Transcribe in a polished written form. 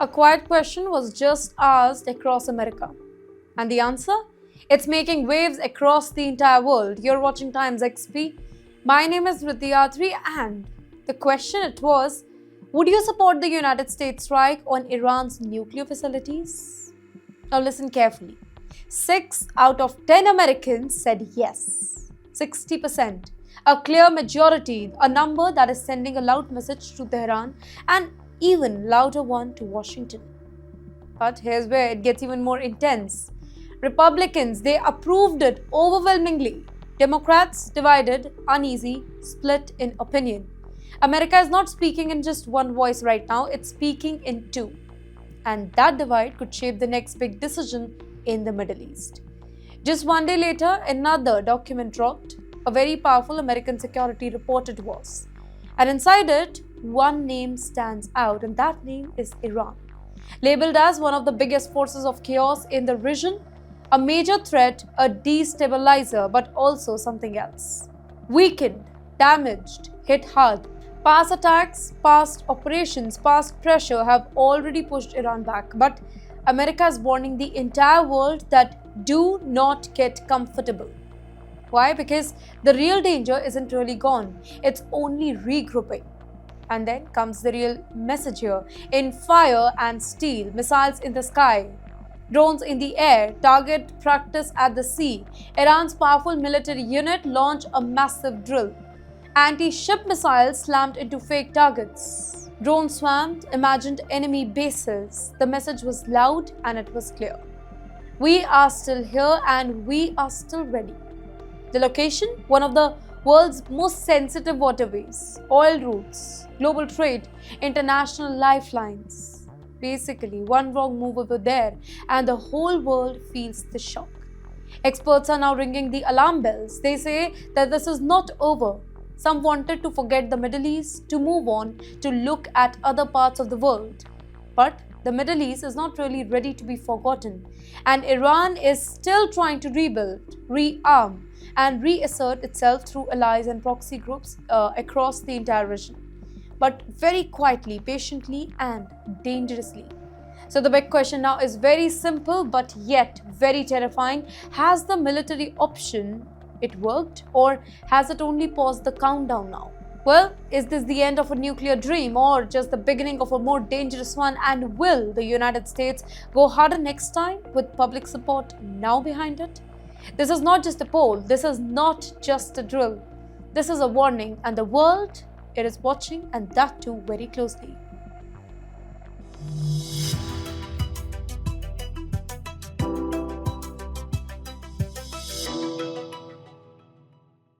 A quiet question was just asked across America. And the answer? It's making waves across the entire world. You're watching Times XP. My name is Rityatri, and the question it was, would you support the United States strike on Iran's nuclear facilities? Now listen carefully. 6 out of 10 Americans said yes. 60%. A clear majority, a number that is sending a loud message to Tehran and even louder one to Washington. But here's where it gets even more intense. Republicans, they approved it overwhelmingly. Democrats divided, uneasy, split in opinion. America is not speaking in just one voice right now, it's speaking in two. And that divide could shape the next big decision in the Middle East. Just one day later, another document dropped. A very powerful American security report it was. And inside it, one name stands out, and that name is Iran. Labeled as one of the biggest forces of chaos in the region, a major threat, a destabilizer, but also something else. Weakened, damaged, hit hard. Past attacks, past operations, past pressure have already pushed Iran back. But America is warning the entire world that do not get comfortable. Why? Because the real danger isn't really gone. It's only regrouping. And then comes the real message here. In fire and steel, missiles in the sky, drones in the air, target practice at the sea, Iran's powerful military unit launched a massive drill. Anti-ship missiles slammed into fake targets. Drones swarmed imagined enemy bases. The message was loud and it was clear. We are still here and we are still ready. The location? One of the world's most sensitive waterways, oil routes, global trade, international lifelines. Basically, one wrong move over there and the whole world feels the shock. Experts are now ringing the alarm bells. They say that this is not over. Some wanted to forget the Middle East, to move on, to look at other parts of the world. But the Middle East is not really ready to be forgotten. And Iran is still trying to rebuild, rearm, and reassert itself through allies and proxy groups across the entire region. But very quietly, patiently, and dangerously. So the big question now is very simple but yet very terrifying. Has the military option, it worked, or has it only paused the countdown now? Well, is this the end of a nuclear dream or just the beginning of a more dangerous one? And will the United States go harder next time with public support now behind it? This is not just a poll, this is not just a drill. This is a warning, and the world, it is watching, and that too very closely.